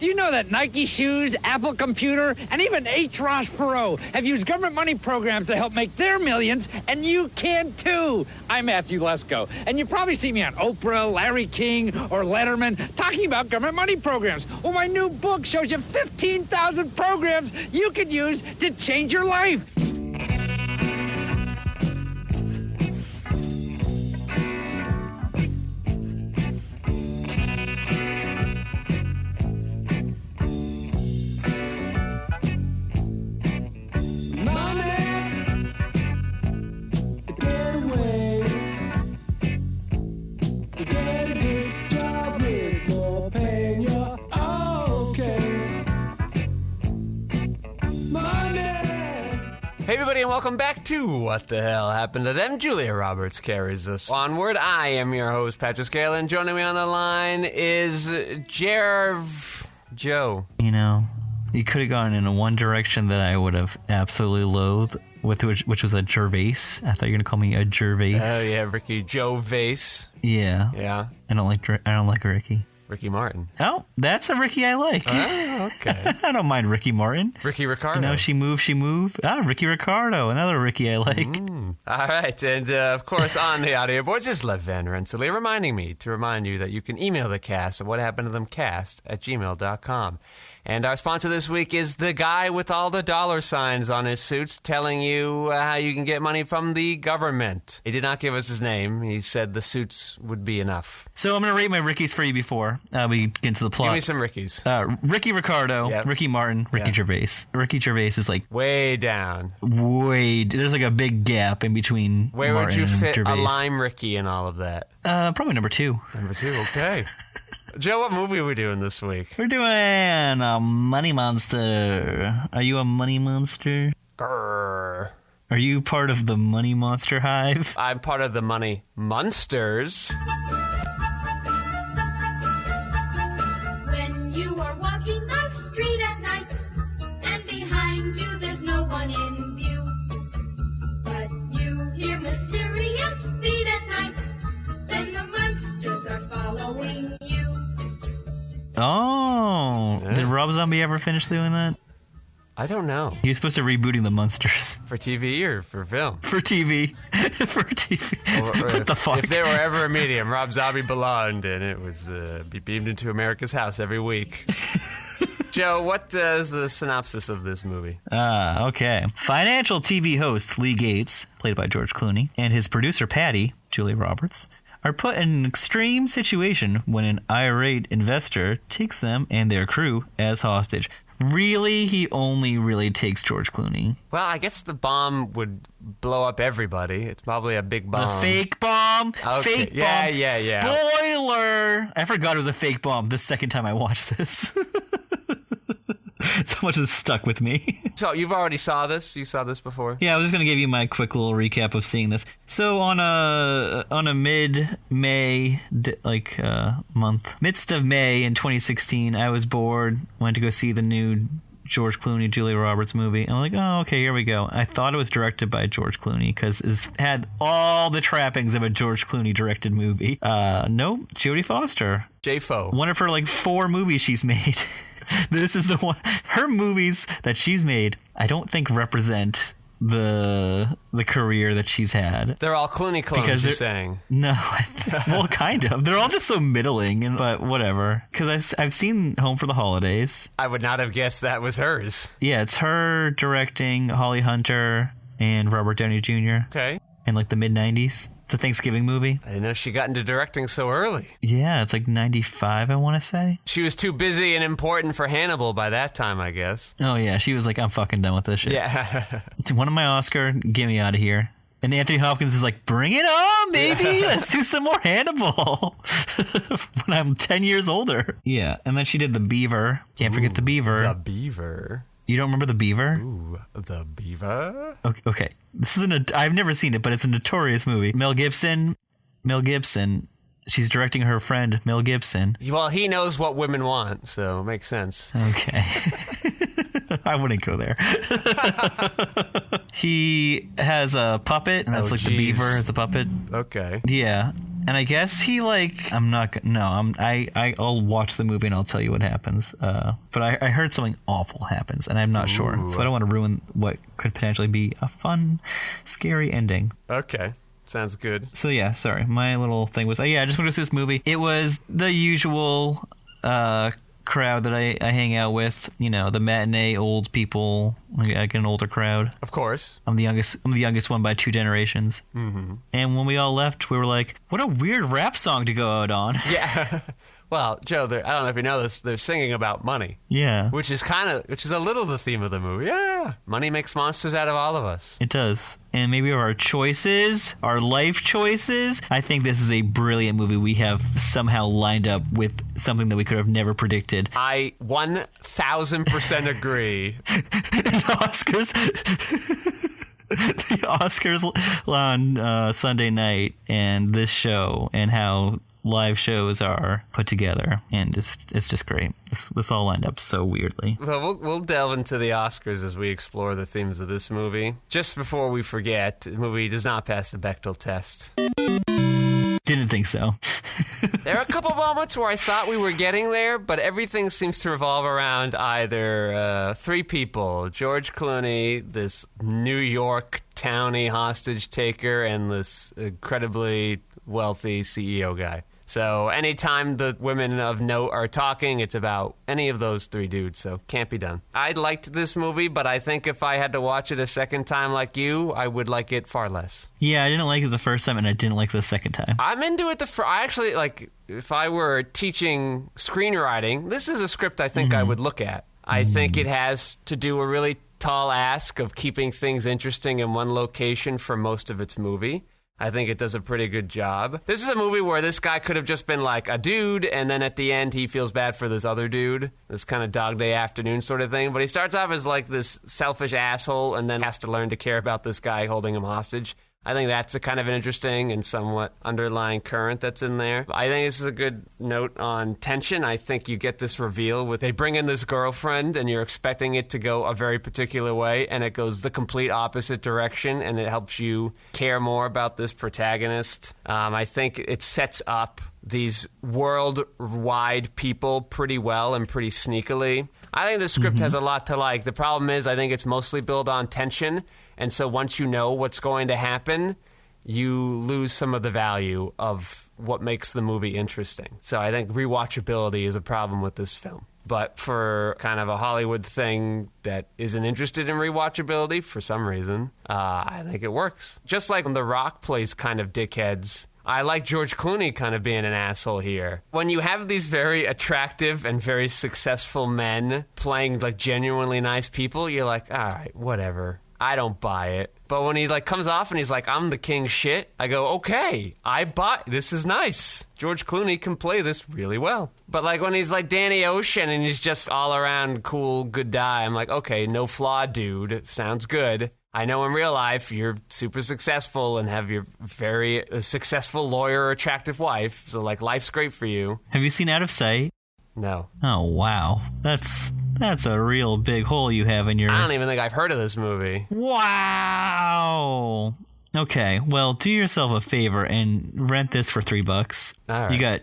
Do you know that Nike shoes, Apple Computer, and even H. Ross Perot have used government money programs to help make their millions, and you can too? I'm Matthew Lesko, and you probably see me on Oprah, Larry King, or Letterman talking about government money programs. Well, my new book shows you 15,000 programs you could use to change your life. Hey everybody, and welcome back to What the Hell Happened to Them. Julia Roberts carries us onward. I am your host, Patrick Scale, and joining me on the line is Joe. You know, you could have gone in one direction that I would have absolutely loathed, which was a Gervais. I thought you were going to call me a Gervais. Oh yeah, Ricky Gervais. Yeah. Yeah. I don't like Ricky. Ricky Martin. Oh, that's a Ricky I like. Oh, okay. I don't mind Ricky Martin. Ricky Ricardo. You know, she moved. Ah, Ricky Ricardo, another Ricky I like. All right, and of course on the audio boards is Lev Van Rensselaer reminding me to remind you that you can email the cast at whathappenedtothemcast@gmail.com. And our sponsor this week is the guy with all the dollar signs on his suits telling you how you can get money from the government. He did not give us his name. He said the suits would be enough. So I'm going to rate my Rickies for you before we get into the plot. Give me some Rickies. Ricky Ricardo, Yep. Ricky Martin, Ricky Gervais. Ricky Gervais is like way down. There's like a big gap in between Where Martin would you fit Gervais. a lime Ricky in all of that? Probably number 2. Number 2, okay. Joe, what movie are we doing this week? We're doing a Money Monster. Are you a Money Monster? Grrr. Are you part of the Money Monster Hive? I'm part of the Money Monsters. When you are walking the street at night, and behind you there's no one in view, but you hear mysterious feet at night, then the monsters are following you. Oh. Yeah. Did Rob Zombie ever finish doing that? I don't know. He was supposed to rebooting the Monsters. For TV or for film? For TV. For TV. Or What the fuck? If there were ever a medium, Rob Zombie belonged, and it was be beamed into America's house every week. Joe, what is the synopsis of this movie? Okay. Financial TV host Lee Gates, played by George Clooney, and his producer Patty, Julia Roberts, are put in an extreme situation when an irate investor takes them and their crew as hostage. Really, he only really takes George Clooney. Well, I guess the bomb would blow up everybody. It's probably a big bomb. The fake bomb. Okay. Fake Yeah, bomb. yeah. Spoiler! I forgot it was a fake bomb the second time I watched this. So much has stuck with me. So you've already saw this? You saw this before? Yeah, I was just gonna give you my quick little recap of seeing this. So on a mid-May midst of May in 2016, I was bored, went to go see the new George Clooney, Julia Roberts movie. I'm like, oh, okay, here we go. I thought it was directed by George Clooney because it had all the trappings of a George Clooney directed movie. Nope, Jodie Foster. J-Fo. One of her 4 movies she's made. This is the one. Her movies that she's made, I don't think represent the career that she's had. They're all Clooney clones, you're saying? No, well, kind of. They're all just so middling, but whatever. Because I've seen Home for the Holidays. I would not have guessed that was hers. Yeah, it's her directing Holly Hunter and Robert Downey Jr. Okay. in the mid-90s. It's a Thanksgiving movie. I didn't know she got into directing so early. Yeah, it's 95, I want to say. She was too busy and important for Hannibal by that time, I guess. Oh, yeah, she was I'm fucking done with this shit. Yeah. One of my Oscar, get me out of here. And Anthony Hopkins is bring it on, baby. Let's do some more Hannibal. When I'm 10 years older. Yeah, and then she did The Beaver. Can't forget The Beaver. The Beaver. You don't remember The Beaver? Ooh, The Beaver? Okay. This is I've never seen it, but it's a notorious movie. Mel Gibson. She's directing her friend, Mel Gibson. Well, he knows what women want, so it makes sense. Okay. I wouldn't go there. He has a puppet, and that's the Beaver as a puppet. Okay. Yeah. And I guess he I'll watch the movie and I'll tell you what happens. But I heard something awful happens, and I'm not sure. So I don't want to ruin what could potentially be a fun, scary ending. Okay. Sounds good. So yeah, sorry. My little thing was, I just want to see this movie. It was the usual crowd that I hang out with. You know, the matinee old people, like an older crowd. Of course. I'm the youngest one by 2 generations. Mm-hmm. And when we all left, we were like, what a weird rap song to go out on. Yeah. Well, Joe, I don't know if you know this, they're singing about money. Yeah. Which is a little the theme of the movie. Yeah. Money makes monsters out of all of us. It does. And maybe our choices, our life choices. I think this is a brilliant movie. We have somehow lined up with something that we could have never predicted. I 1,000% agree. The Oscars on Sunday night, and this show, and how live shows are put together, and it's just great. This all lined up so weirdly. Well, we'll delve into the Oscars as we explore the themes of this movie. Just before we forget, the movie does not pass the Bechdel test. Didn't think so. There are a couple moments where I thought we were getting there, but everything seems to revolve around either 3 people, George Clooney, this New York townie hostage taker, and this incredibly wealthy CEO guy. So anytime the women of note are talking, it's about any of those 3 dudes, so can't be done. I liked this movie, but I think if I had to watch it a second time like you, I would like it far less. Yeah, I didn't like it the first time, and I didn't like it the second time. I'm into it I actually, like, if I were teaching screenwriting, this is a script I think I would look at. I think it has to do a really tall ask of keeping things interesting in one location for most of its movie. I think it does a pretty good job. This is a movie where this guy could have just been like a dude, and then at the end he feels bad for this other dude, this kind of Dog Day Afternoon sort of thing. But he starts off as like this selfish asshole and then has to learn to care about this guy holding him hostage. I think that's a kind of an interesting and somewhat underlying current that's in there. I think this is a good note on tension. I think you get this reveal with they bring in this girlfriend and you're expecting it to go a very particular way, and it goes the complete opposite direction, and it helps you care more about this protagonist. I think it sets up these worldwide people pretty well and pretty sneakily. I think the script has a lot to like. The problem is I think it's mostly built on tension, and so once you know what's going to happen, you lose some of the value of what makes the movie interesting. So I think rewatchability is a problem with this film. But for kind of a Hollywood thing that isn't interested in rewatchability for some reason, I think it works. Just like when The Rock plays kind of dickheads, I like George Clooney kind of being an asshole here. When you have these very attractive and very successful men playing like genuinely nice people, you're like, all right, whatever. I don't buy it. But when he like comes off and he's like, I'm the king shit, I go, okay, I buy. This is nice. George Clooney can play this really well. But like when he's like Danny Ocean and he's just all around cool, good guy, I'm like, okay, no flaw, dude. Sounds good. I know in real life you're super successful and have your very successful lawyer, attractive wife. So like life's great for you. Have you seen Out of Sight? No. Oh, wow. That's a real big hole you have in your... I don't even think I've heard of this movie. Wow. Okay, well, do yourself a favor and rent this for $3. All right. You got...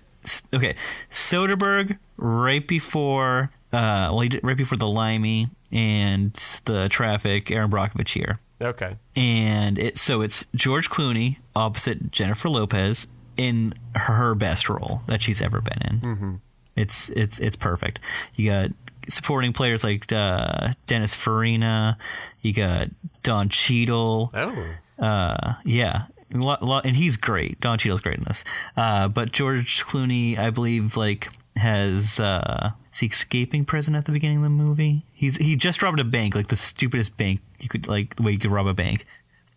Okay, Soderbergh right before... he did right before the Limey and the Traffic, Aaron Brockovich here. Okay. And it's George Clooney opposite Jennifer Lopez in her best role that she's ever been in. Mm-hmm. It's perfect. You got supporting players like Dennis Farina. You got Don Cheadle. Oh. Yeah. And he's great. Don Cheadle's great in this. But George Clooney, I believe, like has is he escaping prison at the beginning of the movie? He just robbed a bank, like the stupidest bank you could, like the way you could rob a bank,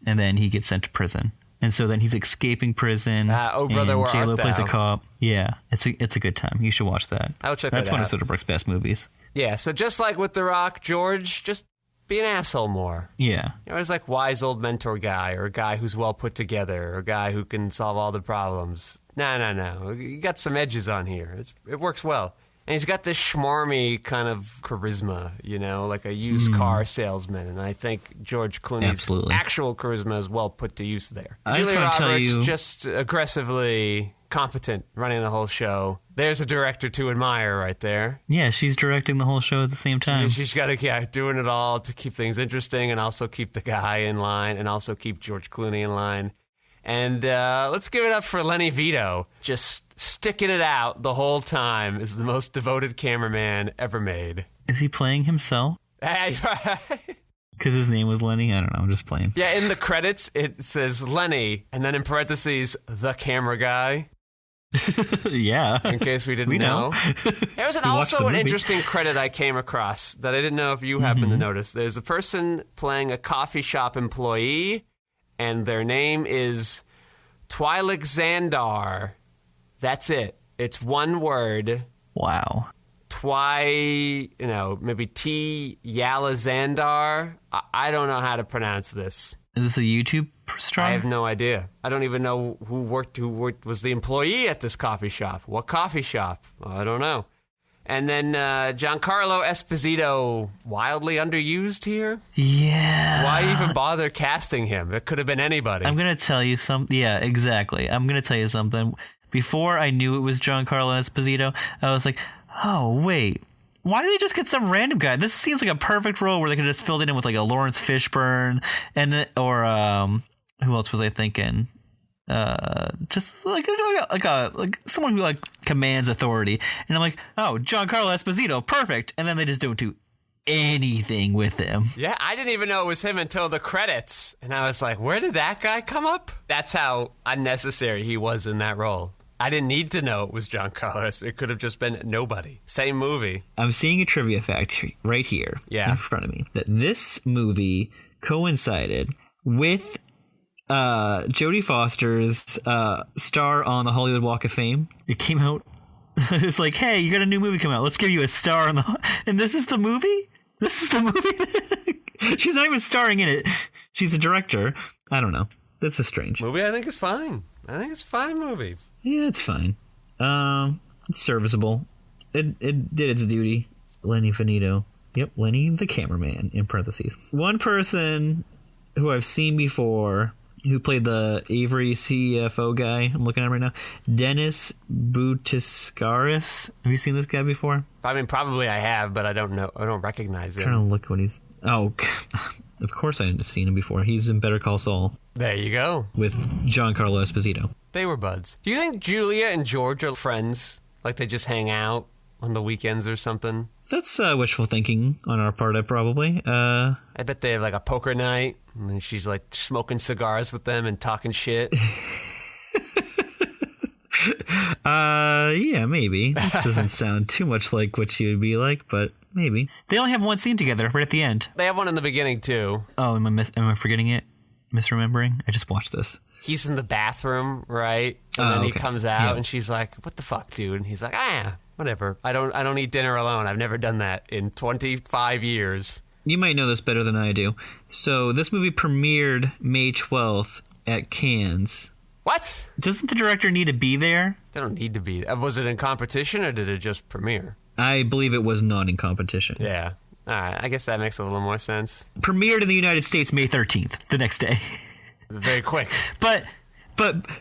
and then he gets sent to prison. And so then he's escaping prison. Oh, brother, where J-Lo art plays thou? a cop. Yeah, it's a good time. You should watch that. I'll check That's that one out. of Soderbergh's best movies. Yeah, so just like with The Rock, George, just be an asshole more. Yeah. You know, he's like wise old mentor guy, or a guy who's well put together, or a guy who can solve all the problems. No. You got some edges on here. It works well. And he's got this schmarmy kind of charisma, like a used car salesman. And I think George Clooney's actual charisma is well put to use there. Julia Roberts, just aggressively competent running the whole show. There's a director to admire right there. Yeah, she's directing the whole show at the same time. She's got to doing it all to keep things interesting and also keep the guy in line and also keep George Clooney in line. And let's give it up for Lenny Vito. Just sticking it out the whole time is the most devoted cameraman ever made. Is he playing himself? Because his name was Lenny? I don't know. I'm just playing. Yeah, in the credits, it says Lenny, and then in parentheses, the camera guy. Yeah. In case we didn't know. There was also an interesting credit I came across that I didn't know if you happened to notice. There's a person playing a coffee shop employee, and their name is Twi'lek Xandar. That's it. It's one word. Wow. Maybe T. Yala Xandar. I don't know how to pronounce this. Is this a YouTube star? I have no idea. I don't even know who was the employee at this coffee shop. What coffee shop? I don't know. And then Giancarlo Esposito, wildly underused here? Yeah. Why even bother casting him? It could have been anybody. I'm going to tell you something. Yeah, exactly. I'm going to tell you something. Before I knew it was Giancarlo Esposito, I was like, oh, wait. Why did they just get some random guy? This seems like a perfect role where they could have just filled it in with like a Lawrence Fishburne or who else was I thinking? Just like someone who like commands authority. And I'm like, oh, Giancarlo Esposito, perfect. And then they just don't do anything with him. Yeah, I didn't even know it was him until the credits. And I was like, where did that guy come up? That's how unnecessary he was in that role. I didn't need to know it was Giancarlo Esposito. It could have just been nobody. Same movie. I'm seeing a trivia fact right here in front of me. That this movie coincided with Jodie Foster's star on the Hollywood Walk of Fame. It came out. It's like, hey, you got a new movie coming out. Let's give you a star on the. And this is the movie. This is the movie. She's not even starring in it. She's a director. I don't know. That's a strange movie. I think it's fine. I think it's a fine movie. Yeah, it's fine. It's serviceable. It did its duty. Lenny Finito. Yep, Lenny the cameraman, in parentheses. One person who I've seen before, who played the Avery CFO guy I'm looking at right now, Dennis Boutiskaris. Have you seen this guy before? I mean, probably I have, but I don't know. I don't recognize him. I'm trying to look what he's... Oh, of course I've seen him before. He's in Better Call Saul. There you go. With Giancarlo Esposito. They were buds. Do you think Julia and George are friends? Like they just hang out on the weekends or something? That's wishful thinking on our part, probably. I bet they have like a poker night, and then she's like smoking cigars with them and talking shit. Yeah, maybe. That doesn't sound too much like what she would be like, but maybe. They only have one scene together right at the end. They have one in the beginning, too. Oh, am I forgetting it? Misremembering? I just watched this. He's in the bathroom, right? And then he comes out, and she's like, what the fuck, dude? And he's like, whatever. I don't eat dinner alone. I've never done that in 25 years. You might know this better than I do. So this movie premiered May 12th at Cannes. What? Doesn't the director need to be there? They don't need to be. Was it in competition or did it just premiere? I believe it was not in competition. Yeah. All right. I guess that makes a little more sense. Premiered in the United States May 13th, the next day. Very quick. But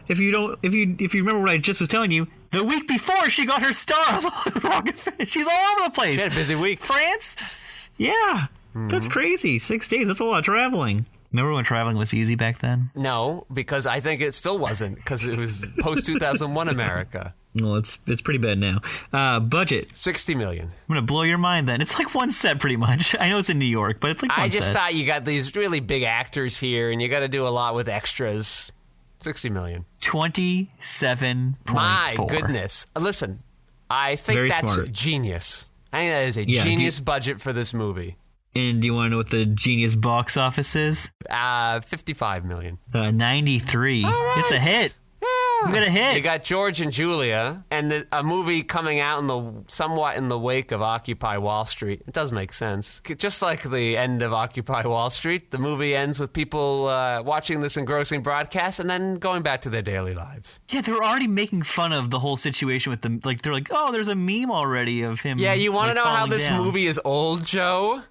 if you remember what I just was telling you, the week before she got her star on the Walk of Fame. She's all over the place. She had a busy week. France? Yeah. That's crazy. 6 days. That's a lot of traveling. Remember when traveling was easy back then? No, because I think it still wasn't, because it was post-2001 America. Well, it's pretty bad now. Budget. $60 million. I'm going to blow your mind then. It's like one set pretty much. I know it's in New York, but it's like one set. I just thought you got these really big actors here, and you got to do a lot with extras. $60 million. 27.4. My goodness. Listen, I think Very that's smart. Genius. I think that is a genius budget for this movie. And do you want to know what the genius box office is? $55 million. 93. Right. It's a hit. Yeah. We got a hit. You got George and Julia, and a movie coming out somewhat in the wake of Occupy Wall Street. It does make sense. Just like the end of Occupy Wall Street, the movie ends with people watching this engrossing broadcast and then going back to their daily lives. Yeah, they were already making fun of the whole situation with them. Like, they're like, oh, there's a meme already of him. Yeah, you want to know how this down. movie is old, Joe?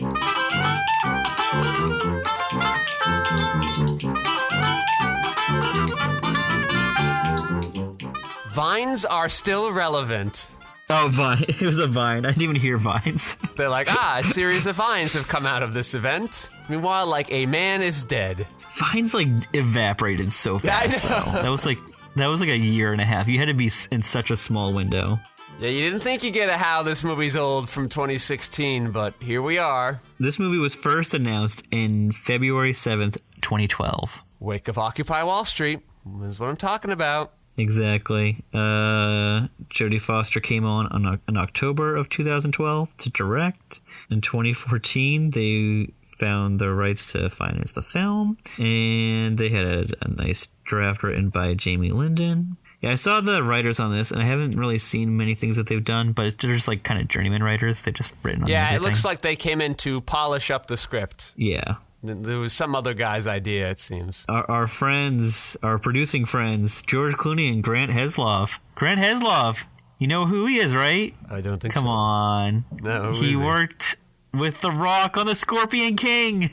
Vines are still relevant. Oh, Vine. It was a Vine. I didn't even hear Vines. They're like, a series of Vines have come out of this event. Meanwhile, like, a man is dead. Vines, like, evaporated so fast, though. That was like a year and a half. You had to be in such a small window. Yeah, you didn't think you'd get a how this movie's old from 2016, but here we are. This movie was first announced in February 7th, 2012. Wake of Occupy Wall Street is what I'm talking about. Exactly. Jodie Foster came on in October of 2012 to direct. In 2014, they found the rights to finance the film, and they had a nice draft written by Jamie Linden. Yeah, I saw the writers on this, and I haven't really seen many things that they've done, but they're just like kind of journeyman writers. They've just written on everything. Yeah, it looks like they came in to polish up the script. Yeah. There was some other guy's idea, it seems. Our friends, our producing friends, George Clooney and Grant Heslov. Grant Heslov! You know who he is, right? I don't think so. Come on. No, he worked with The Rock on The Scorpion King.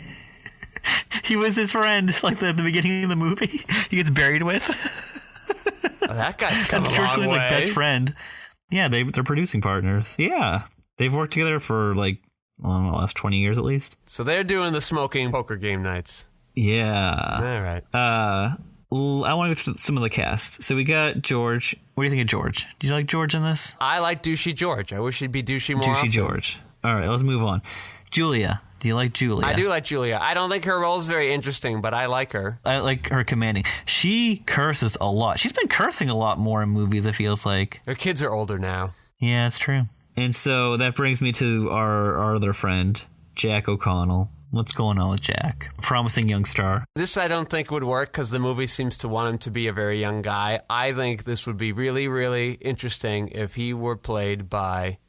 He was his friend, like at the beginning of the movie. He gets buried with. Oh, that guy's come a long way. George Clooney's like best friend. Yeah, they're producing partners. Yeah. They've worked together for like, I don't know, the last 20 years at least. So they're doing the smoking poker game nights. Yeah. All right. I want to go to some of the cast. So we got George. What do you think of George? Do you like George in this? I like douchey George. I wish he'd be douchey more Douchey often. George. All right, let's move on. Julia. Do you like Julia? I do like Julia. I don't think her role's very interesting, but I like her. I like her commanding. She curses a lot. She's been cursing a lot more in movies, it feels like. Her kids are older now. Yeah, it's true. And so that brings me to our other friend, Jack O'Connell. What's going on with Jack? Promising young star. This I don't think would work because the movie seems to want him to be a very young guy. I think this would be really, really interesting if he were played by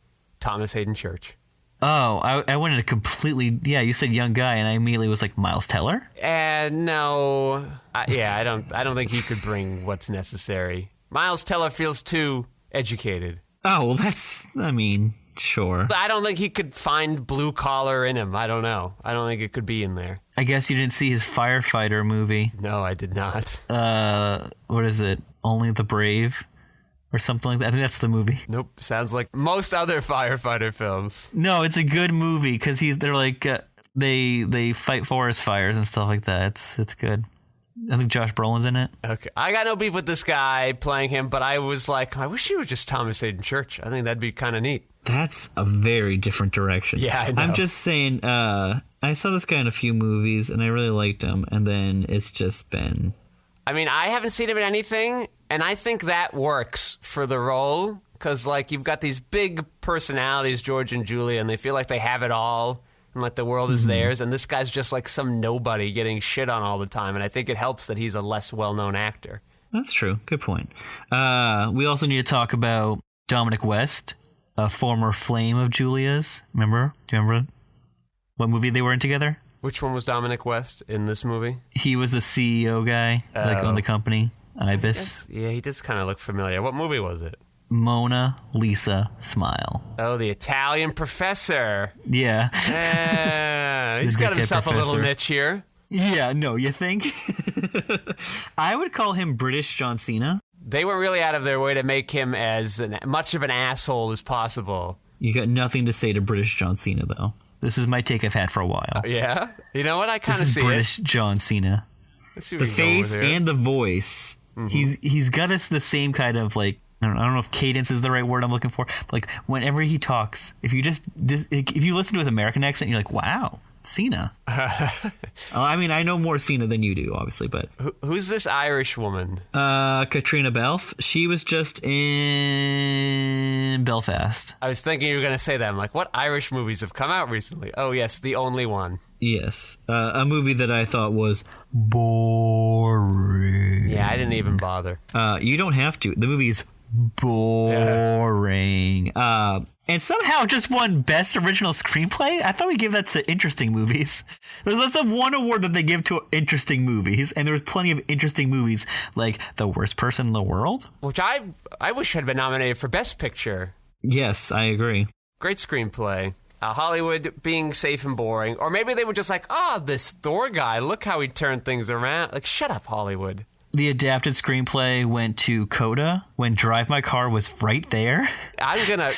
Thomas Hayden Church. Oh, I went in a completely... Yeah, you said young guy, and I immediately was like, Miles Teller? No. I don't think he could bring what's necessary. Miles Teller feels too educated. Oh, well, that's... I mean, sure. I don't think he could find blue collar in him. I don't know. I don't think it could be in there. I guess you didn't see his firefighter movie. No, I did not. What is it? Only the Brave? Or something like that. I think that's the movie. Nope. Sounds like most other firefighter films. No, it's a good movie because they're like they fight forest fires and stuff like that. It's good. I think Josh Brolin's in it. Okay. I got no beef with this guy playing him, but I was like, I wish he was just Thomas Hayden Church. I think that'd be kind of neat. That's a very different direction. Yeah, I know. I'm just saying, I saw this guy in a few movies and I really liked him, and then it's just been... I mean, I haven't seen him in anything, and I think that works for the role, because, like, you've got these big personalities, George and Julia, and they feel like they have it all, and, like, the world is theirs, and this guy's just, like, some nobody getting shit on all the time, and I think it helps that he's a less well-known actor. That's true. Good point. We also need to talk about Dominic West, a former flame of Julia's. Remember? Do you remember what movie they were in together? Which one was Dominic West in this movie? He was the CEO guy, like owned the company, Ibis. Yeah, he does kind of look familiar. What movie was it? Mona Lisa Smile. Oh, the Italian professor. Yeah. He's got dickhead himself a little professor. niche here. Yeah, no, you think? I would call him British John Cena. They went really out of their way to make him as much of an asshole as possible. You got nothing to say to British John Cena, though. This is my take I've had for a while. Yeah? You know what? I kind of This see is British John Cena. Let's see what The we can go face with here. and the voice. He's got us the same kind of, like, I don't know if cadence is the right word I'm looking for. But like, whenever he talks, if you listen to his American accent, you're like, wow, Cena. I mean, I know more Cena than you do, obviously, but... Who's this Irish woman? Katrina Balfe. She was just in Belfast. I was thinking you were going to say that. I'm like, what Irish movies have come out recently? Oh, yes, The Only One. Yes. A movie that I thought was boring. Yeah, I didn't even bother. You don't have to. The movie's boring. And somehow just won Best Original Screenplay? I thought we gave that to interesting movies. That's the one award that they give to interesting movies, and there's plenty of interesting movies, like The Worst Person in the World. Which I wish had been nominated for Best Picture. Yes, I agree. Great screenplay. Hollywood being safe and boring. Or maybe they were just like, this Thor guy, look how he turned things around. Like, shut up, Hollywood. The adapted screenplay went to Coda when Drive My Car was right there. I'm gonna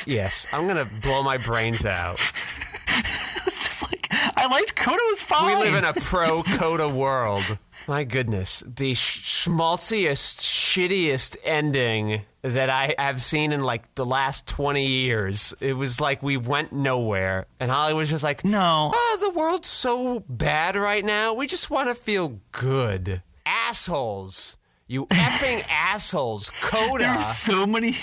blow my brains out. It's just like, I liked Coda was fine. We live in a pro-Coda world. My goodness. The schmaltziest, shittiest ending that I have seen in like the last 20 years. It was like we went nowhere. And Hollywood's just like, no. The world's so bad right now. We just want to feel good. Assholes. You effing assholes. Coda. There were so many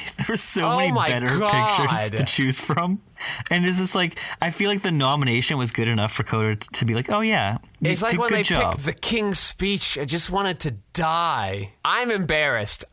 better pictures to choose from. And it's just like, I feel like the nomination was good enough for Coda to be like, oh yeah, it's like when they job. picked The King's Speech, I just wanted to die. I'm embarrassed.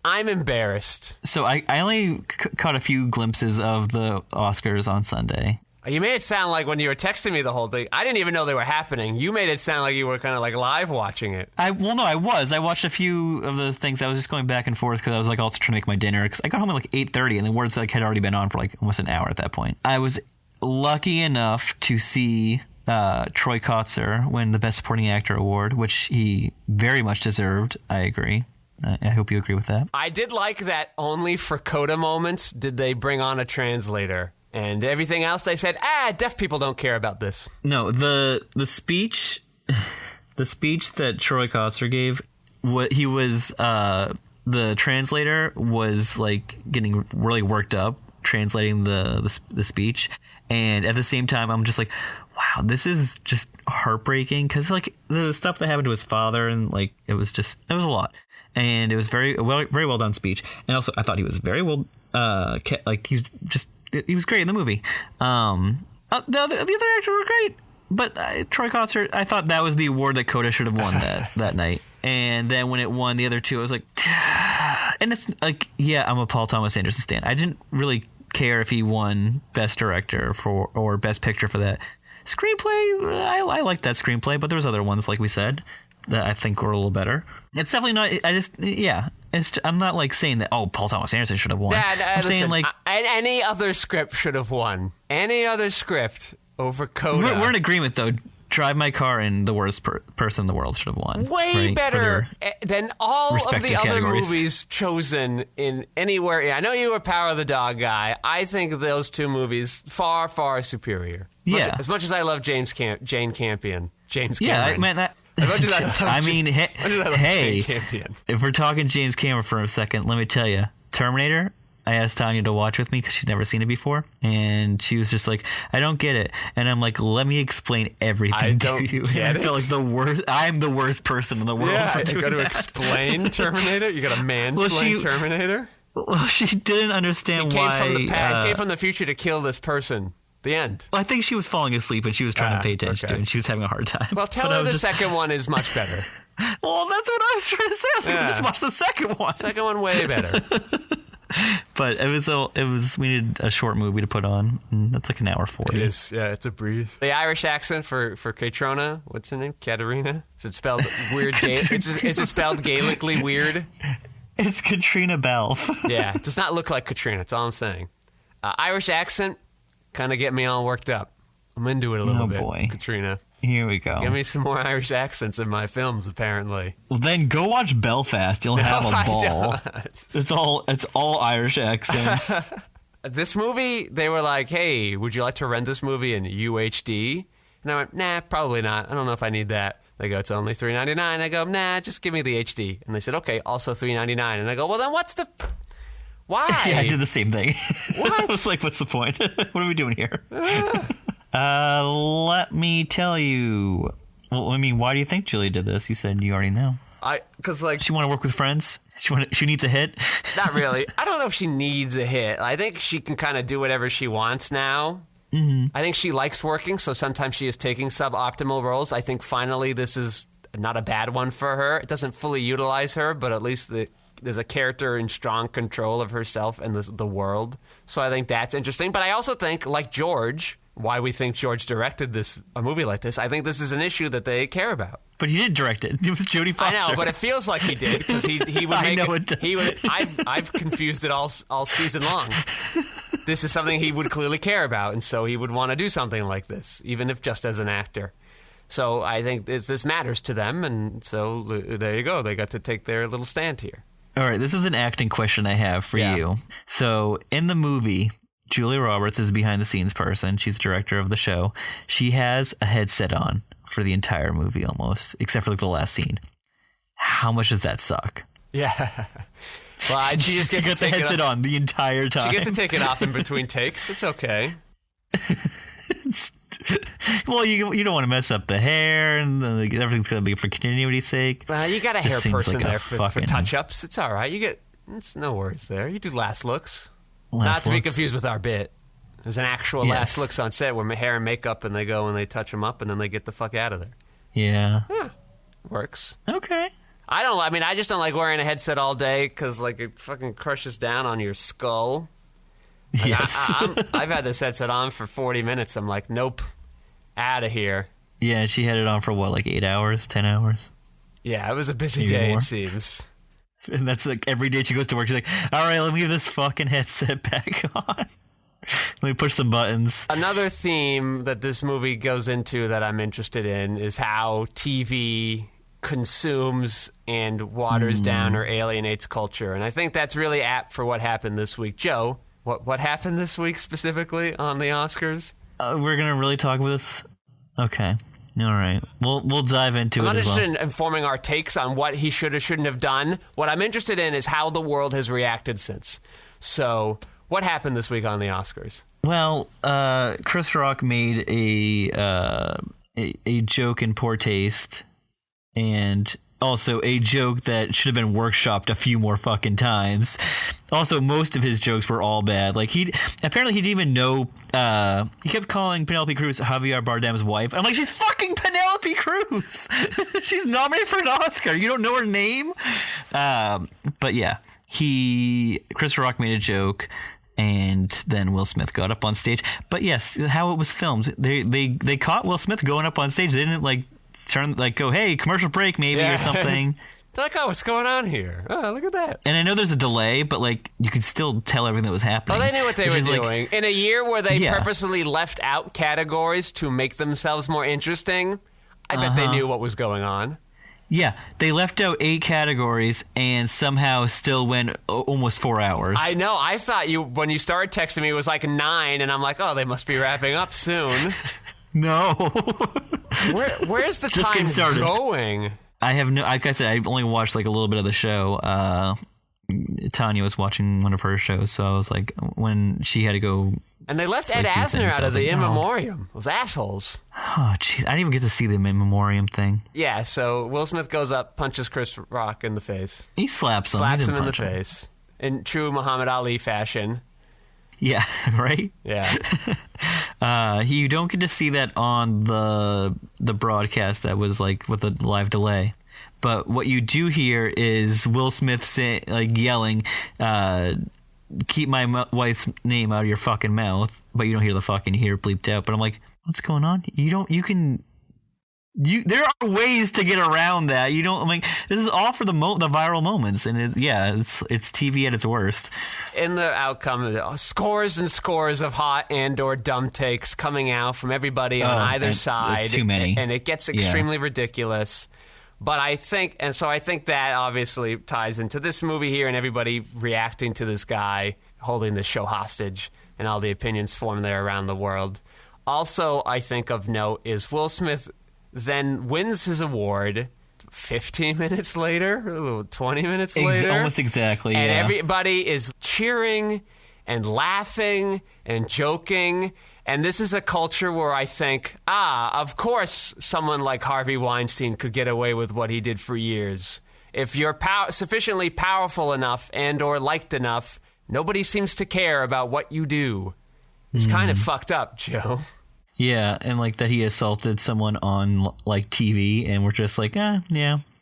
So I only caught a few glimpses of the Oscars on Sunday. You made it sound like when you were texting me the whole thing, I didn't even know they were happening. You made it sound like you were kind of like live watching it. I was. I watched a few of the things. I was just going back and forth because I was like also trying to make my dinner. Because I got home at like 8:30 and the awards like had already been on for like almost an hour at that point. I was lucky enough to see Troy Kotsur win the Best Supporting Actor award, which he very much deserved. I agree. I hope you agree with that. I did like that only for Coda moments did they bring on a translator. And everything else, they said, deaf people don't care about this. No, the speech that Troy Kotsur gave, the translator was like getting really worked up translating the speech, and at the same time, I'm just like, wow, this is just heartbreaking because like the stuff that happened to his father and like it was a lot, and it was very well done speech, and also I thought he was very well he was great in the movie. The other actors were great, but Troy Kotsur, I thought that was the award that Coda should have won that night. And then when it won the other two, I was like, and it's like, yeah, I'm a Paul Thomas Anderson stan. I didn't really care if he won Best Director or Best Picture for that. Screenplay, I liked that screenplay, but there was other ones, like we said, that I think were a little better. It's definitely not. I'm not like saying that. Oh, Paul Thomas Anderson should have won. I'm saying like any other script should have won. Any other script over Coda. We're in agreement though. Drive My Car and The Worst Person in the World should have won. Way better than all of the other movies chosen in anywhere. I know you were Power of the Dog guy. I think those two movies far, far superior. Yeah. As much as I love Jane Campion. James Cameron. Yeah, hey, if we're talking James Cameron for a second, let me tell you, Terminator, I asked Tanya to watch with me because she's never seen it before, and she was just like, I don't get it. And I'm like, let me explain everything to you. I feel like I'm the worst person in the world. Yeah, you got to explain Terminator? You got to mansplain Terminator? Well, she didn't understand why. He came from the future to kill this person. The end. Well, I think she was falling asleep and she was trying to pay attention to it, and she was having a hard time. Well, tell her the second one is much better. Well, that's what I was trying to say. I was like, just watch the second one. Second one way better. But we needed a short movie to put on. And that's like an hour 40. It is. Yeah, it's a breeze. The Irish accent for Catriona. What's her name? Katerina? Is it spelled weird? Is it spelled Gaelically weird? It's Katrina Balfe. Yeah, it does not look like Katrina. That's all I'm saying. Irish accent kind of get me all worked up. I'm into it a little bit. Boy. Katrina. Here we go. Give me some more Irish accents in my films, apparently. Well, then go watch Belfast. You'll have a ball. It's all Irish accents. This movie, they were like, hey, would you like to rent this movie in UHD? And I went, nah, probably not. I don't know if I need that. They go, it's only $3.99. I go, nah, just give me the HD. And they said, okay, also $3.99. And I go, well, then what's the... Why? Yeah, I did the same thing. What? I was like, what's the point? What are we doing here? Let me tell you. Well, I mean, why do you think Julie did this? You said you already know. Because like she want to work with friends. She needs a hit. Not really. I don't know if she needs a hit. I think she can kind of do whatever she wants now. I think she likes working, so sometimes she is taking suboptimal roles. I think finally this is not a bad one for her. It doesn't fully utilize her, but at least there's a character in strong control of herself and the world. So I think that's interesting. But I also think, like George, why we think George directed a movie like this, I think this is an issue that they care about. But he didn't direct it. It was Jodie Foster. I know, but it feels like he did because he would make I've confused it all season long. This is something he would clearly care about, and so he would want to do something like this, even if just as an actor. So I think this matters to them, and so there you go. They got to take their little stand here. All right, this is an acting question I have for you. So in the movie, Julia Roberts is a behind-the-scenes person. She's the director of the show. She has a headset on for the entire movie almost, except for like the last scene. How much does that suck? Yeah. Well, she just gets to take the headset on the entire time. She gets to take it off in between takes. It's okay. Well, you don't want to mess up the hair, and everything's going to be for continuity's sake. You got a hair person there for touch-ups. It's all right. It's no worries there. You do last looks. Not to be confused with our bit. There's an actual last looks on set where hair and makeup, and they go and they touch them up, and then they get the fuck out of there. Yeah. Works. Okay. I just don't like wearing a headset all day because, like, it fucking crushes down on your skull. Like, yes. I've had this headset on for 40 minutes. I'm like, nope, out of here. Yeah, she had it on for what, like 8 hours, 10 hours? Yeah, it was a busy Maybe day, more. it seems. And that's like every day she goes to work, she's like, all right, let me get this fucking headset back on. Let me push some buttons. Another theme that this movie goes into that I'm interested in is how TV consumes and waters down or alienates culture. And I think that's really apt for what happened this week. Joe, what happened this week specifically on the Oscars? We're going to really talk about this? Okay. All right. We'll dive into it as well. I'm not interested in informing our takes on what he should or shouldn't have done. What I'm interested in is how the world has reacted since. So, what happened this week on the Oscars? Well, Chris Rock made a joke in poor taste, and also a joke that should have been workshopped a few more fucking times. Also, most of his jokes were all bad. Like, he didn't even know. He kept calling Penelope Cruz Javier Bardem's wife. I'm like, she's fucking Penelope Cruz. She's nominated for an Oscar. You don't know her name? But yeah, Chris Rock made a joke, and then Will Smith got up on stage. But yes, how it was filmed, they caught Will Smith going up on stage. They didn't go, hey, commercial break maybe or something. They're like, oh, what's going on here? Oh, look at that. And I know there's a delay, but like you could still tell everything that was happening. Oh, they knew what they were doing. In a year where they purposely left out categories to make themselves more interesting, I bet they knew what was going on. Yeah, they left out 8 categories and somehow still went almost 4 hours. I know. I thought when you started texting me, it was like 9, and I'm like, oh, they must be wrapping up soon. No. Where's the time going? I have no. Like I said, I only watched like a little bit of the show. Tanya was watching one of her shows, so I was like, when she had to go. And they left Ed Asner out of the in memoriam. Those assholes. Oh, jeez. I didn't even get to see the in memoriam thing. Yeah, so Will Smith goes up, punches Chris Rock in the face. He slaps him. Slaps him in the face. In true Muhammad Ali fashion. Yeah, right? Yeah. You don't get to see that on the broadcast that was like with a live delay. But what you do hear is Will Smith yelling, keep my wife's name out of your fucking mouth. But you don't hear the fucking bleeped out. But I'm like, what's going on? There are ways to get around that. You don't. This is all for the viral moments, and it's TV at its worst. In the outcome, scores and scores of hot and/or dumb takes coming out from everybody on either side. Too many, and it gets extremely ridiculous. But I think that obviously ties into this movie here, and everybody reacting to this guy holding the show hostage, and all the opinions formed there around the world. Also, I think of note is Will Smith then wins his award 15 minutes later, 20 minutes later. Almost exactly, and everybody is cheering and laughing and joking. And this is a culture where I think, of course someone like Harvey Weinstein could get away with what he did for years. If you're sufficiently powerful enough and or liked enough, nobody seems to care about what you do. It's kind of fucked up, Joe. Yeah, and like that he assaulted someone on like TV, and we're just like, yeah.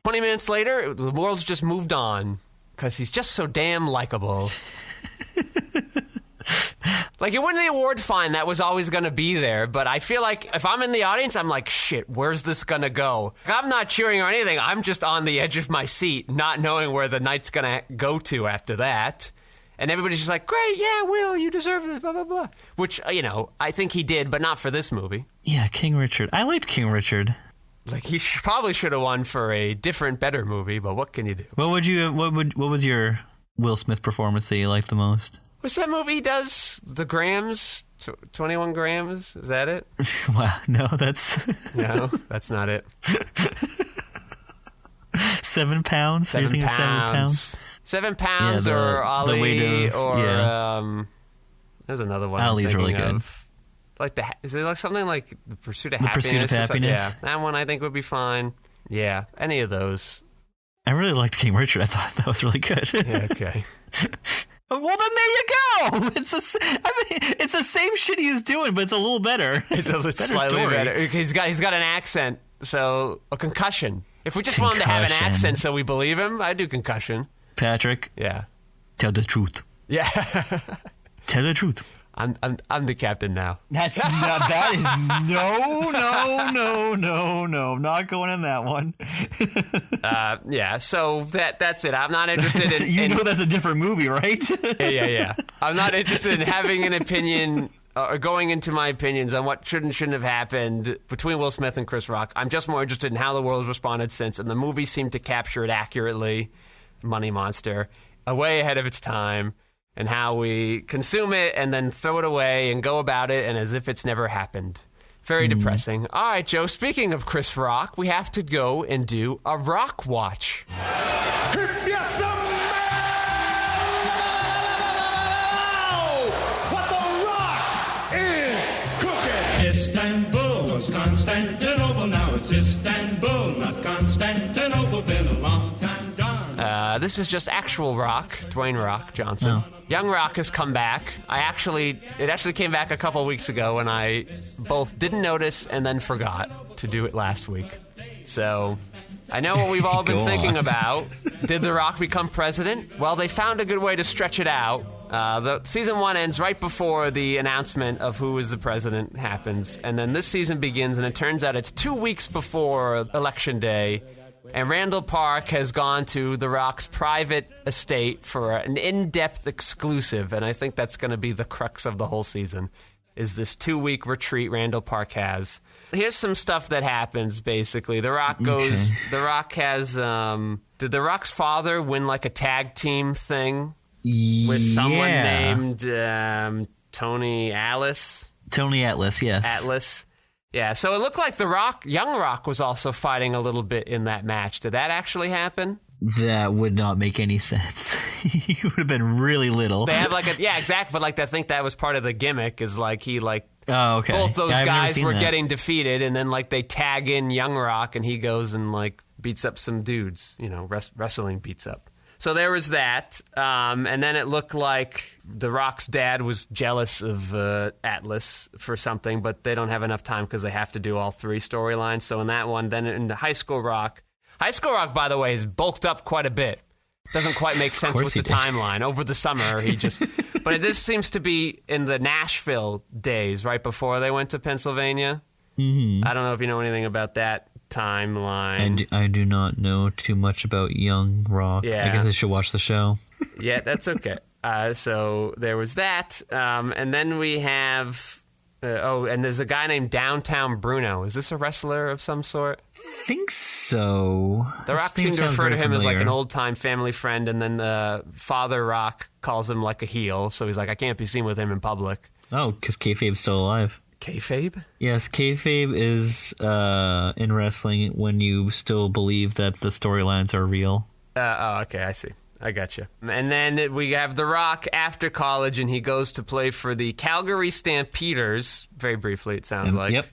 20 minutes later, the world's just moved on because he's just so damn likable. Like, it wasn't the award fine that was always going to be there, but I feel like if I'm in the audience, I'm like, shit, where's this going to go? I'm not cheering or anything. I'm just on the edge of my seat, not knowing where the night's going to go to after that. And everybody's just like, great, yeah, Will, you deserve it, blah, blah, blah. Which, I think he did, but not for this movie. Yeah, King Richard. I liked King Richard. Like, he probably should have won for a different, better movie, but what can you do? What was your Will Smith performance that you liked the most? What's that movie he does? The grams? 21 grams? Is that it? Wow, no, that's... No, that's not it. 7 pounds? 7 Anything pounds. 7 pounds? 7 pounds, Yeah, or Ali, or there's another one. Ali's really good. Like is it like something like The Pursuit of The Happiness? Pursuit of Happiness. Yeah, that one I think would be fine. Yeah, any of those. I really liked King Richard. I thought that was really good. Yeah, okay. Well, then there you go. It's the same shit he was doing, but it's a little better. It's a slightly story. better. He's got an accent, so a concussion. If we just want him to have an accent so we believe him, I'd do concussion. Patrick. Yeah. Tell the truth. Yeah. Tell the truth. I'm the captain now. That's not. That is no. I'm not going in that one. Yeah. So that's it. I'm not interested in. You know that's a different movie, right? Yeah. I'm not interested in having an opinion or going into my opinions on what should and shouldn't have happened between Will Smith and Chris Rock. I'm just more interested in how the world's responded since, and the movie seemed to capture it accurately. Money Monster, way ahead of its time. And how we consume it and then throw it away and go about it and as if it's never happened. Very depressing. All right, Joe, speaking of Chris Rock, we have to go and do a Rock Watch. Yes, what the Rock is cooking. Istanbul was Constantinople, now it's Istanbul, not Constantinople, been a long time gone. This is just actual Rock, Dwayne Rock Johnson. Oh. Young Rock has come back. It actually came back a couple weeks ago, and I both didn't notice and then forgot to do it last week. So I know what we've all been thinking about. Did The Rock become president? Well, they found a good way to stretch it out. The season 1 ends right before the announcement of who is the president happens, and then this season begins, and it turns out it's 2 weeks before Election Day. And Randall Park has gone to The Rock's private estate for an in-depth exclusive, and I think that's going to be the crux of the whole season, is this 2-week retreat Randall Park has. Here's some stuff that happens, basically. The Rock goes... Okay. The Rock has... did The Rock's father win, like, a tag team thing with someone named Tony Atlas? Tony Atlas, yes. Atlas. Yeah, so it looked like Young Rock was also fighting a little bit in that match. Did that actually happen? That would not make any sense. He would have been really little. They have yeah, exactly. But I think that was part of the gimmick. Is he oh, okay. Both those guys were that. getting defeated, and then they tag in Young Rock, and he goes and beats up some dudes. Wrestling beats up. So there was that, and then it looked like The Rock's dad was jealous of Atlas for something, but they don't have enough time because they have to do all 3 storylines. So in that one, then in the High School Rock, by the way, is bulked up quite a bit. Doesn't quite make sense with the timeline. Over the summer, but this seems to be in the Nashville days, right before they went to Pennsylvania. Mm-hmm. I don't know if you know anything about that timeline. I do not know too much about Young Rock. Yeah. I guess I should watch the show. Yeah, that's okay. So there was that. And then we have... and there's a guy named Downtown Bruno. Is this a wrestler of some sort? Think so. The Rock seemed to refer to him as an old-time family friend, and then Father Rock calls him a heel, so he's I can't be seen with him in public. Oh, because kayfabe's still alive. Kayfabe? Yes, kayfabe is in wrestling when you still believe that the storylines are real. Okay, I see. I got you. And then we have The Rock after college, and he goes to play for the Calgary Stampeders, very briefly, it sounds like.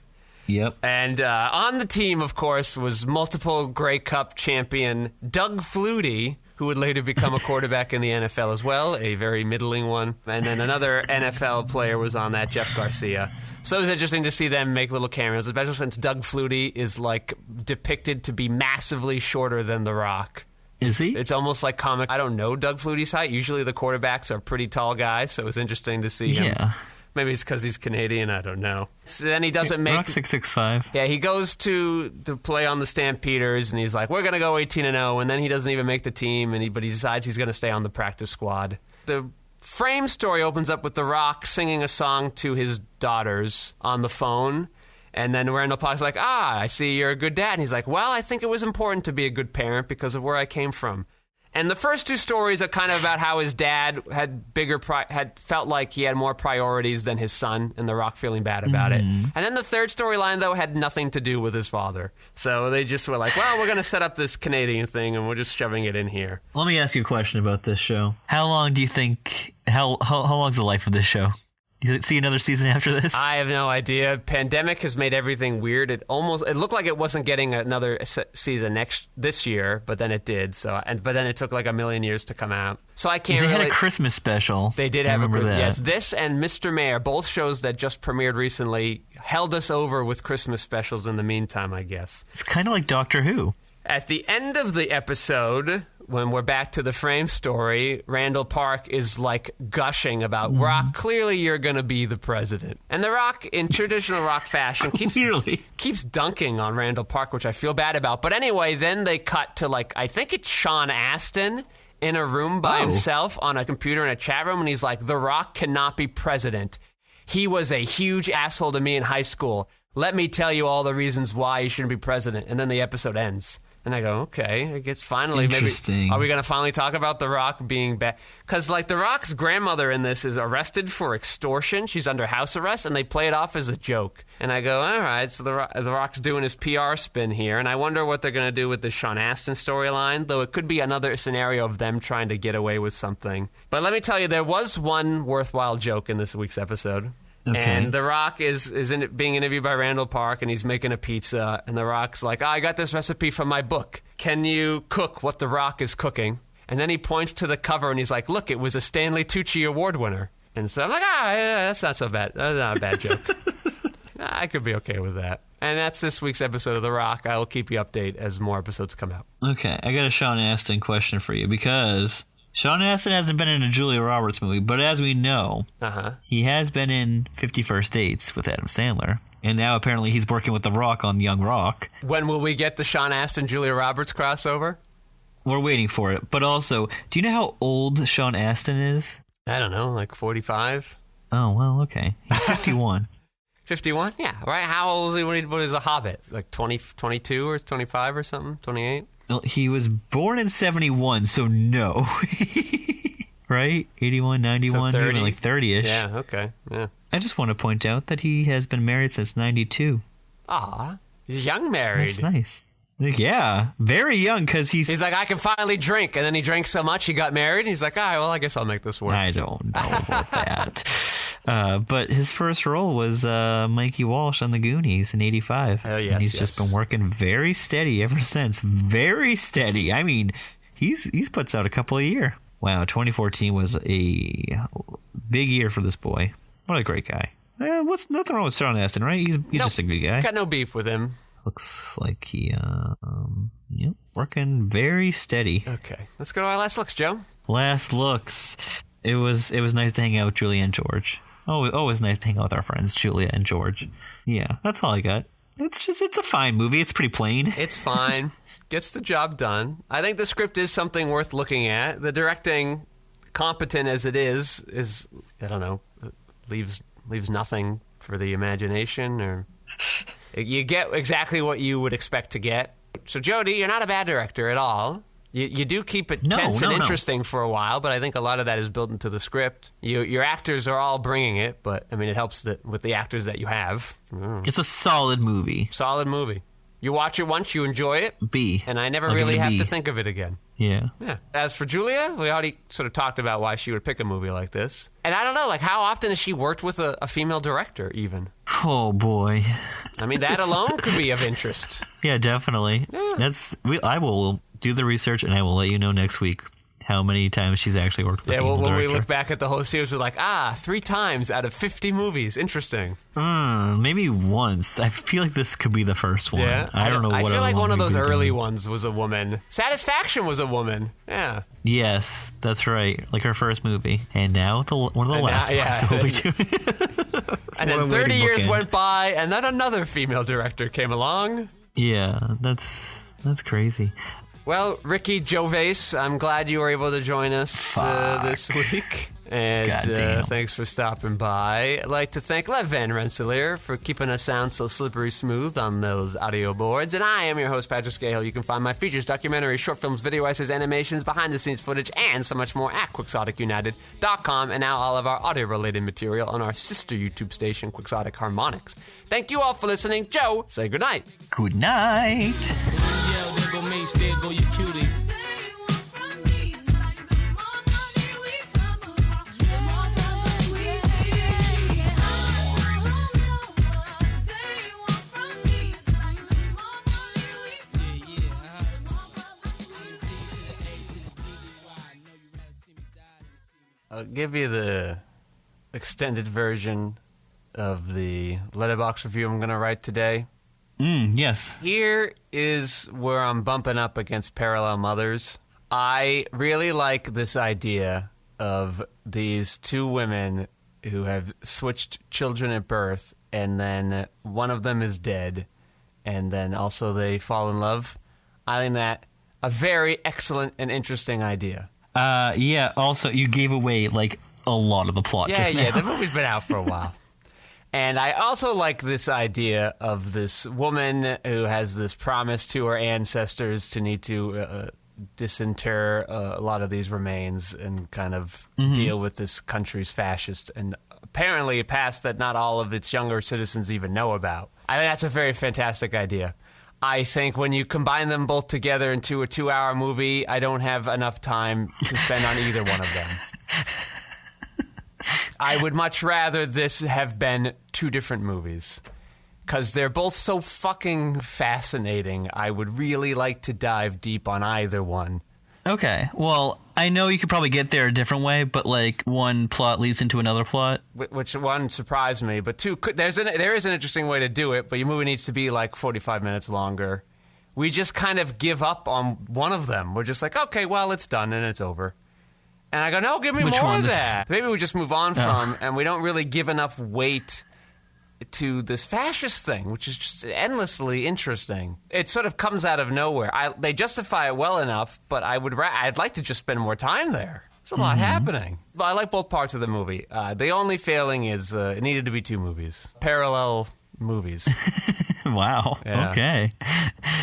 Yep. And on the team, of course, was multiple Grey Cup champion Doug Flutie, who would later become a quarterback in the NFL as well, a very middling one. And then another NFL player was on that, Jeff Garcia. So it was interesting to see them make little cameos, especially since Doug Flutie is like depicted to be massively shorter than The Rock. Is he? It's almost like comic. I don't know Doug Flutie's height. Usually the quarterbacks are pretty tall guys, so it was interesting to see him. Yeah. Maybe it's because he's Canadian. I don't know. So then he doesn't make... Rock 6'5". Yeah, he goes to play on the Stampeders, and he's like, we're going to go 18-0, and then he doesn't even make the team, but he decides he's going to stay on the practice squad. The frame story opens up with The Rock singing a song to his daughters on the phone, and then Randall Park's like, I see you're a good dad. And he's like, well, I think it was important to be a good parent because of where I came from. And the first two stories are kind of about how his dad had had felt like he had more priorities than his son, and The Rock feeling bad about it. And then the third storyline, though, had nothing to do with his father. So they just were like, well, we're going to set up this Canadian thing, and we're just shoving it in here. Let me ask you a question about this show. How long do you think, how long's the life of this show? Do you see another season after this? I have no idea. Pandemic has made everything weird. It looked like it wasn't getting another season this year, but then it did. But then it took like a million years to come out. So I can't. They had a Christmas special. They did I have remember that. Yes, this and Mr. Mayor, both shows that just premiered recently, held us over with Christmas specials in the meantime, I guess. It's kind of like Doctor Who. At the end of the episode, when we're back to the frame story, Randall Park is like gushing about Rock. Clearly, you're going to be the president. And The Rock, in traditional Rock fashion, keeps dunking on Randall Park, which I feel bad about. But anyway, then they cut to I think it's Sean Astin in a room by himself on a computer in a chat room. And he's like, The Rock cannot be president. He was a huge asshole to me in high school. Let me tell you all the reasons why he shouldn't be president. And then the episode ends. And I go, okay, I guess finally, maybe, are we going to finally talk about The Rock being bad? Because, The Rock's grandmother in this is arrested for extortion. She's under house arrest, and they play it off as a joke. And I go, all right, so The Rock's doing his PR spin here, and I wonder what they're going to do with the Sean Astin storyline, though it could be another scenario of them trying to get away with something. But let me tell you, there was one worthwhile joke in this week's episode. Okay. And The Rock is being interviewed by Randall Park, and he's making a pizza. And The Rock's like, I got this recipe from my book. Can you cook what The Rock is cooking? And then he points to the cover, and he's like, look, it was a Stanley Tucci Award winner. And so I'm like, yeah, that's not so bad. That's not a bad joke. I could be okay with that. And that's this week's episode of The Rock. I will keep you updated as more episodes come out. Okay, I got a Sean Astin question for you, because Sean Astin hasn't been in a Julia Roberts movie, but as we know, he has been in 50 First Dates with Adam Sandler, and now apparently he's working with The Rock on Young Rock. When will we get the Sean Astin, Julia Roberts crossover? We're waiting for it. But also, do you know how old Sean Astin is? I don't know, like 45? Oh, well, okay. He's 51. 51? Yeah, right. How old is he when he was a Hobbit? Like 22 or 25 or something? 28? Well, he was born in 71, so no. Right? 81, 91, so 30. Like 30-ish. Yeah, okay. Yeah. I just want to point out that he has been married since 92. Aw, he's young married. That's nice. Yeah, very young, because he's like, I can finally drink, and then he drank so much he got married, and he's like, all right, well, I guess I'll make this work. I don't know about that. But his first role was Mikey Walsh on The Goonies in 85. Oh, yes, and he's just been working very steady ever since. Very steady. I mean, he's puts out a couple a year. Wow, 2014 was a big year for this boy. What a great guy. What's nothing wrong with Sean Astin, right? He's just a good guy. Got no beef with him. Looks like he, working very steady. Okay, let's go to our last looks, Joe. Last looks. It was nice to hang out with Julia and George. Always nice to hang out with our friends Julia and George. Yeah, that's all I got. It's a fine movie. It's pretty plain. It's fine. Gets the job done. I think the script is something worth looking at. The directing, competent as it is I don't know, leaves nothing for the imagination, or you get exactly what you would expect to get. So Jody, you're not a bad director at all. You do keep it tense and interesting for a while, but I think a lot of that is built into the script. Your actors are all bringing it, but I mean, it helps that with the actors that you have. It's a solid movie. Solid movie. You watch it once, you enjoy it. And I never really have to think of it again. Yeah. As for Julia, we already sort of talked about why she would pick a movie like this. And I don't know, how often has she worked with a female director, even? Oh, boy. I mean, that alone could be of interest. Yeah, definitely. Yeah. I will do the research, and I will let you know next week how many times she's actually worked with the when director. we look back at the whole series, we're like, 3 times out of 50 movies. Interesting. Maybe once. I feel like this could be the first one. Yeah. I don't know what I feel like one of those early doing. ones was a woman. Satisfaction was a woman. Yeah. Yes, that's right. Like her first movie. And now one of the last ones we'll be doing. And then 30 years went by, and then another female director came along. Yeah, that's crazy. Well, Ricky Gervais, I'm glad you were able to join us this week. And thanks for stopping by. I'd like to thank Lev Van Rensselaer for keeping us sound so slippery smooth on those audio boards. And I am your host, Patrick Skeyhill. You can find my features, documentaries, short films, video essays, animations, behind-the-scenes footage, and so much more at QuixoticUnited.com. And now all of our audio-related material on our sister YouTube station, Quixotic Harmonics. Thank you all for listening. Joe, say goodnight. Good night. There go Mase, there go your cutie. I'll give you the extended version of the letterbox review I'm going to write today. Yes. Here is where I'm bumping up against Parallel Mothers. I really like this idea of these two women who have switched children at birth, and then one of them is dead, and then also they fall in love. I think that a very excellent and interesting idea. Yeah, also, you gave away, like, a lot of the plot just now. Yeah, the movie's been out for a while. And I also like this idea of this woman who has this promise to her ancestors to need to disinter a lot of these remains and kind of deal with this country's fascist and apparently a past that not all of its younger citizens even know about. I think that's a very fantastic idea. I think when you combine them both together into a 2-hour movie, I don't have enough time to spend on either one of them. I would much rather this have been 2 different movies. Because they're both so fucking fascinating. I would really like to dive deep on either one. Okay, well, I know you could probably get there a different way, but, like, one plot leads into another plot. Which one surprised me, but 2, there is an interesting way to do it, but your movie needs to be, like, 45 minutes longer. We just kind of give up on one of them. We're just like, okay, well, it's done and it's over. And I go, no, give me Which more one? of that. Maybe we just move on from, and we don't really give enough weight to this fascist thing, which is just endlessly interesting. It sort of comes out of nowhere. They justify it well enough, but I'd like to just spend more time there. There's a lot happening. But I like both parts of the movie. The only failing is it needed to be 2 movies. Parallel movies. Wow. Yeah. Okay.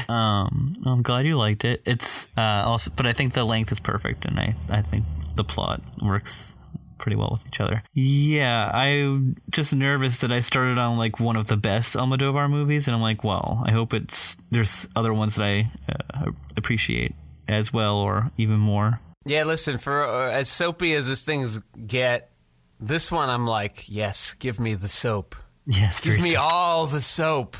I'm glad you liked it. It's also, but I think the length is perfect, and I think the plot works pretty well with each other. Yeah, I'm just nervous that I started on like one of the best Almodovar movies, and I'm like, well, I hope there's other ones that I appreciate as well, or even more. Yeah, listen, for as soapy as this things get, this one I'm like, yes, give me the soap. Yes, give me all the soap.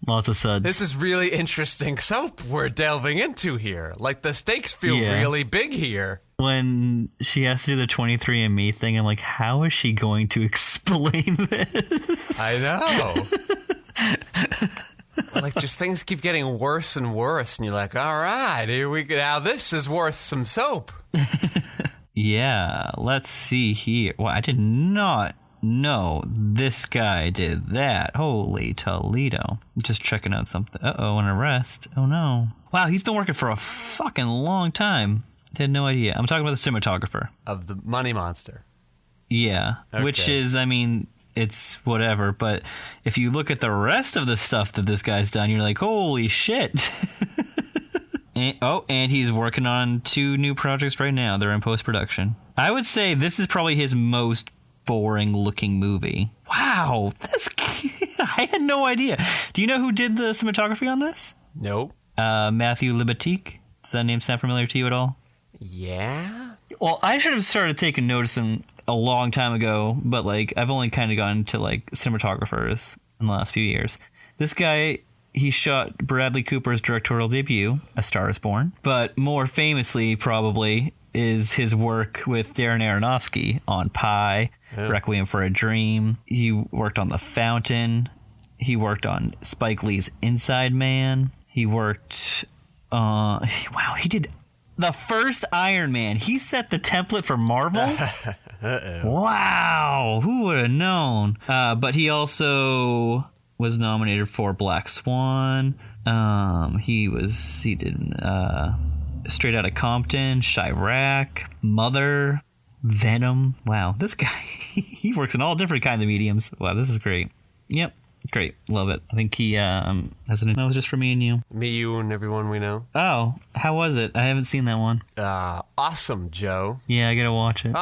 Lots of suds. This is really interesting soap we're delving into here. Like, the stakes feel really big here. When she has to do the 23andMe thing, I'm like, how is she going to explain this? I know. Like, just things keep getting worse and worse, and you're like, all right, here we go. Now this is worth some soap. Yeah, let's see here. Well, I did not know this guy did that. Holy Toledo. Just checking out something. Uh-oh, an arrest. Oh, no. Wow, he's been working for a fucking long time. I had no idea. I'm talking about the cinematographer. Of the Money Monster. Yeah, Okay. Which is, I mean, it's whatever. But if you look at the rest of the stuff that this guy's done, you're like, holy shit. And he's working on 2 new projects right now. They're in post-production. I would say this is probably his most boring-looking movie. Wow, I had no idea. Do you know who did the cinematography on this? Nope. Matthew Libatique. Does that name sound familiar to you at all? Yeah? Well, I should have started taking notice of him a long time ago, but like I've only kind of gotten to like cinematographers in the last few years. This guy, he shot Bradley Cooper's directorial debut, A Star is Born, but more famously probably is his work with Darren Aronofsky on Pi, Requiem for a Dream. He worked on The Fountain. He worked on Spike Lee's Inside Man. He worked... he did the first Iron Man. He set the template for Marvel. Wow, who would have known? But he also was nominated for Black Swan. He did Straight Outta Compton, Chirac, Mother, Venom. Wow, this guy, he works in all different kinds of mediums. Wow, this is great. Yep. Great. Love it. I think he has an... No, it's just for me and you. Me, you, and everyone we know. Oh, how was it? I haven't seen that one. Awesome, Joe. Yeah, I gotta watch it.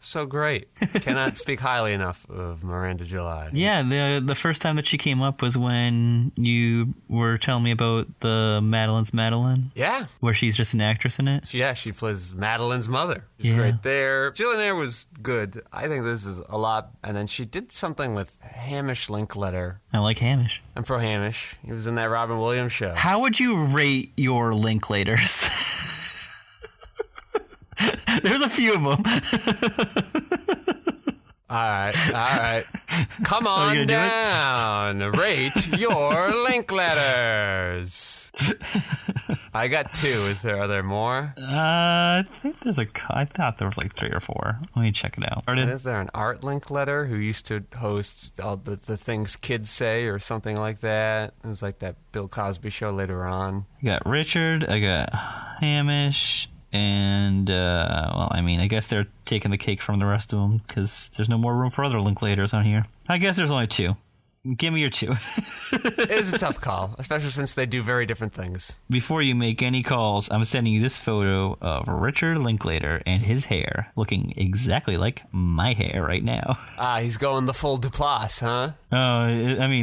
So great. Cannot speak highly enough of Miranda July. Yeah, the first time that she came up was when you were telling me about the Madeline's Madeline. Yeah. Where she's just an actress in it. Yeah, she plays Madeline's mother. She's great there. Jillionaire was good. I think this is a lot. And then she did something with Hamish Linkletter. I like Hamish. I'm pro Hamish. He was in that Robin Williams show. How would you rate your Linklaters? There's a few of them. All right. Come on down. Rate your Linkletters. I got 2. Are there more? I think I thought there was like 3 or 4. Let me check it out. Is there an Art Linkletter who used to host all the things kids say or something like that? It was like that Bill Cosby show later on. I got Richard. I got Hamish. And, I guess they're taking the cake from the rest of them because there's no more room for other Linklaters on here. I guess there's only 2. Give me your 2. It is a tough call, especially since they do very different things. Before you make any calls, I'm sending you this photo of Richard Linklater and his hair looking exactly like my hair right now. He's going the full Duplass, huh? Maybe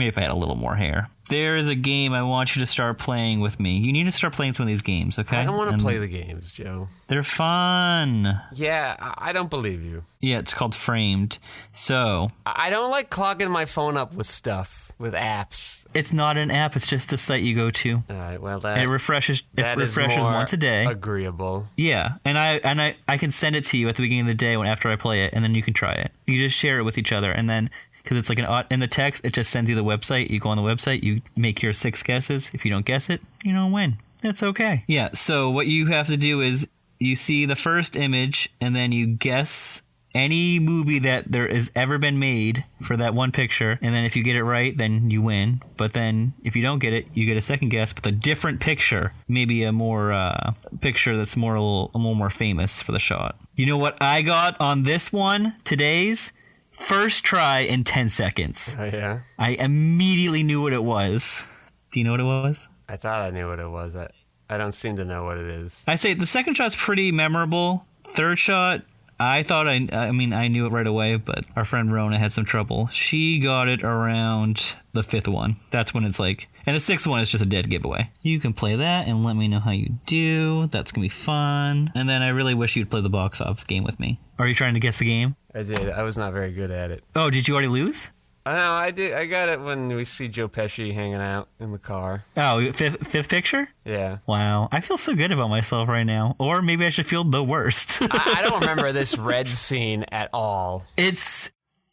if I had a little more hair. There is a game I want you to start playing with me. You need to start playing some of these games, okay? I don't want to play the games, Joe. They're fun. Yeah, I don't believe you. Yeah, it's called Framed. So... I don't like clogging my phone up with stuff, with apps. It's not an app, it's just a site you go to. All right, well, it refreshes once a day. Agreeable. Yeah, and I can send it to you at the beginning of the day after I play it, and then you can try it. You just share it with each other, and then... Because it's like in the text, it just sends you the website. You go on the website, you make your 6 guesses. If you don't guess it, you don't win. It's okay. Yeah, so what you have to do is you see the first image, and then you guess any movie that there has ever been made for that one picture. And then if you get it right, then you win. But then if you don't get it, you get a second guess, but a different picture. Maybe a more picture that's a little more famous for the shot. You know what I got on this one? Today's? First try in 10 seconds. Oh, yeah? I immediately knew what it was. Do you know what it was? I thought I knew what it was. I don't seem to know what it is. I say the second shot's pretty memorable. Third shot, I thought I knew it right away, but our friend Rona had some trouble. She got it around the 5th one. That's when it's like... And the 6th one is just a dead giveaway. You can play that and let me know how you do. That's going to be fun. And then I really wish you'd play the box office game with me. Are you trying to guess the game? I did. I was not very good at it. Oh, did you already lose? No, I did. I got it when we see Joe Pesci hanging out in the car. Oh, fifth picture? Yeah. Wow. I feel so good about myself right now. Or maybe I should feel the worst. I don't remember this red scene at all. It's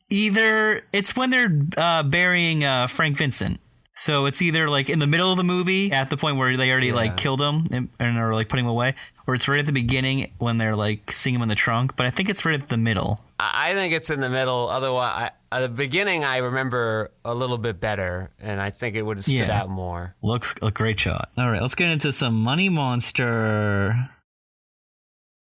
when they're burying Frank Vincent. So it's either like in the middle of the movie at the point where they already like killed him and are like putting him away, or it's right at the beginning when they're like seeing him in the trunk. But I think it's right at the middle. I think it's in the middle. Otherwise, at the beginning I remember a little bit better, and I think it would have stood out more. Looks a great shot. All right, let's get into some Money Monster.